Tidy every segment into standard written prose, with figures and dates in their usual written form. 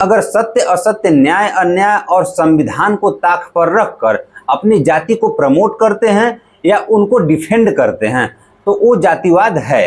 अगर सत्य असत्य, न्याय अन्याय और संविधान को ताक पर रखकर अपनी जाति को प्रमोट करते हैं या उनको डिफेंड करते हैं तो वो जातिवाद है।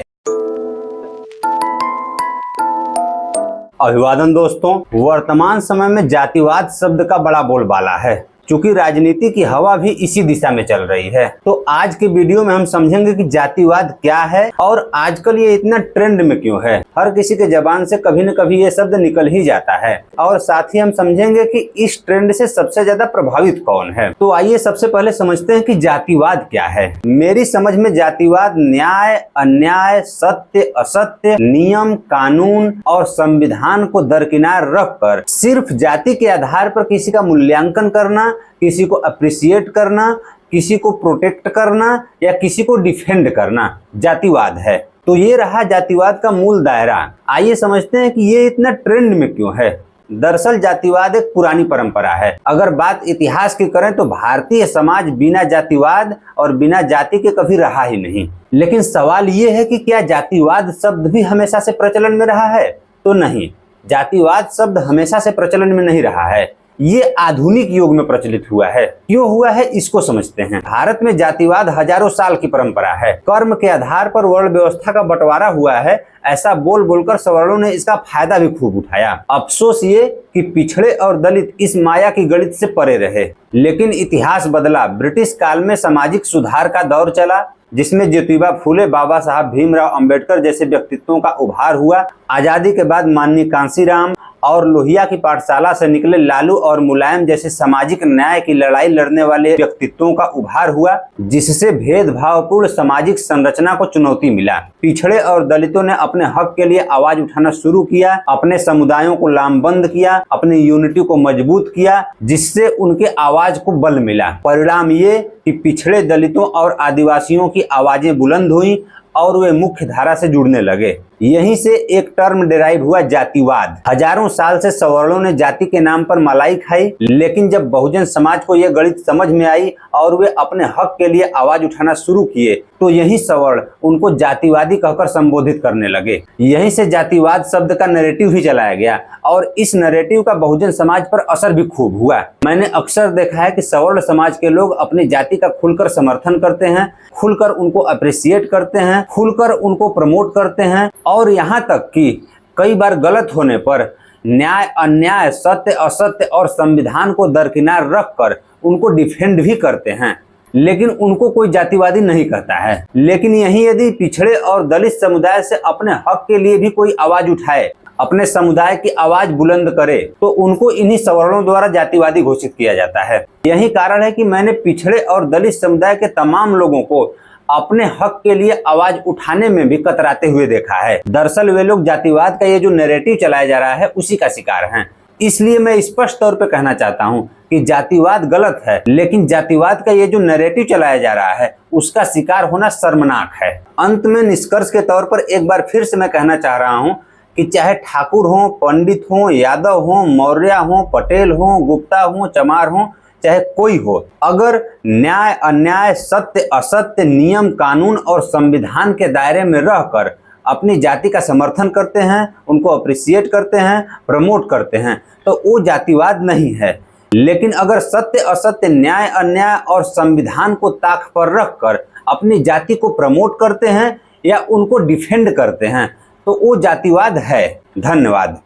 अभिवादन दोस्तों, वर्तमान समय में जातिवाद शब्द का बड़ा बोलबाला है क्योंकि राजनीति की हवा भी इसी दिशा में चल रही है। तो आज के वीडियो में हम समझेंगे कि जातिवाद क्या है और आजकल ये इतना ट्रेंड में क्यों है। हर किसी के जबान से कभी न कभी ये शब्द निकल ही जाता है और साथ ही हम समझेंगे कि इस ट्रेंड से सबसे ज्यादा प्रभावित कौन है। तो आइए सबसे पहले समझते हैं कि जातिवाद क्या है। मेरी समझ में जातिवाद न्याय अन्याय, सत्य असत्य, नियम कानून और संविधान को दरकिनार रखकर सिर्फ जाति के आधार पर किसी का मूल्यांकन करना, किसी को अप्रिशिएट करना, किसी को प्रोटेक्ट करना या किसी को डिफेंड करना जातिवाद है। तो ये रहा जातिवाद का मूल दायरा। आइए समझते हैं कि ये इतना ट्रेंड में क्यों है। दरअसल जातिवाद एक पुरानी परंपरा है। अगर बात इतिहास की करें तो भारतीय समाज बिना जातिवाद और बिना जाति के कभी रहा ही नहीं। लेकिन सवाल ये है कि क्या जातिवाद शब्द भी हमेशा से प्रचलन में रहा है? तो नहीं, जातिवाद शब्द हमेशा से प्रचलन में नहीं रहा है। ये आधुनिक युग में प्रचलित हुआ है। क्यों हुआ है इसको समझते हैं। भारत में जातिवाद हजारों साल की परंपरा है। कर्म के आधार पर वर्ण व्यवस्था का बंटवारा हुआ है, ऐसा बोल बोलकर सवर्णों ने इसका फायदा भी खूब उठाया। अफसोस ये कि पिछड़े और दलित इस माया की गणित से परे रहे। लेकिन इतिहास बदला। ब्रिटिश काल में सामाजिक सुधार का दौर चला जिसमें ज्योतिबा फूले, बाबा साहब भीमराव अंबेडकर जैसे व्यक्तित्वों का उभार हुआ। आजादी के बाद माननीय कांशीराम और लोहिया की पाठशाला से निकले लालू और मुलायम जैसे सामाजिक न्याय की लड़ाई लड़ने वाले व्यक्तित्वों का उभार हुआ, जिससे भेदभावपूर्ण सामाजिक संरचना को चुनौती मिला। पिछड़े और दलितों ने अपने हक के लिए आवाज उठाना शुरू किया, अपने समुदायों को लामबंद किया, अपनी यूनिटी को मजबूत किया, जिससे उनके आवाज को बल मिला। परिणाम ये कि पिछड़े दलितों और आदिवासियों की आवाजें बुलंद हुई और वे मुख्य धारा से जुड़ने लगे। यहीं से एक टर्म डिराइव हुआ जातिवाद। हजारों साल से सवर्णों ने जाति के नाम पर मलाई खाई, लेकिन जब बहुजन समाज को यह गणित समझ में आई और वे अपने हक के लिए आवाज उठाना शुरू किए तो यही सवर्ण उनको जातिवादी कहकर संबोधित करने लगे। यहीं से जातिवाद शब्द का नैरेटिव ही चलाया गया और इस नैरेटिव का बहुजन समाज पर असर भी खूब हुआ। मैंने अक्सर देखा है कि सवर्ण समाज के लोग अपनी जाति का खुलकर समर्थन करते हैं, खुलकर उनको अप्रिशिएट करते हैं, खुलकर उनको प्रमोट करते हैं और यहाँ तक कि कई बार गलत होने पर न्याय अन्याय, सत्य असत्य और संविधान को दरकिनार रखकर उनको डिफेंड भी करते हैं। लेकिन उनको कोई जातिवादी नहीं कहता है। लेकिन यही यदि पिछड़े और दलित समुदाय से अपने हक के लिए भी कोई आवाज उठाए, अपने समुदाय की आवाज बुलंद करे तो उनको इन्हीं सवर्णों द्वारा जातिवादी घोषित किया जाता है। यही कारण है कि मैंने पिछड़े और दलित समुदाय के तमाम लोगों को अपने हक के लिए आवाज उठाने में भी कतराते हुए देखा है। दरअसल वे लोग जातिवाद का ये जो नैरेटिव चलाया जा रहा है उसी का शिकार हैं। इसलिए मैं स्पष्ट तौर पे कहना चाहता हूं कि जातिवाद गलत है, लेकिन जातिवाद का ये जो नैरेटिव चलाया जा रहा है उसका शिकार होना शर्मनाक है। अंत में निष्कर्ष के तौर पर एक बार फिर से मैं कहना चाह रहा हूं कि चाहे ठाकुर हो, पंडित हो, यादव हो, मौर्य हो, पटेल हो, गुप्ता हो, चमार हो, चाहे कोई हो, अगर न्याय अन्याय, सत्य असत्य, नियम कानून और संविधान के दायरे में रहकर अपनी जाति का समर्थन करते हैं, उनको अप्रिशिएट करते हैं, प्रमोट करते हैं तो वो जातिवाद नहीं है। लेकिन अगर सत्य असत्य, न्याय अन्याय और संविधान को ताक पर रखकर अपनी जाति को प्रमोट करते हैं या उनको डिफेंड करते हैं तो वो जातिवाद है। धन्यवाद।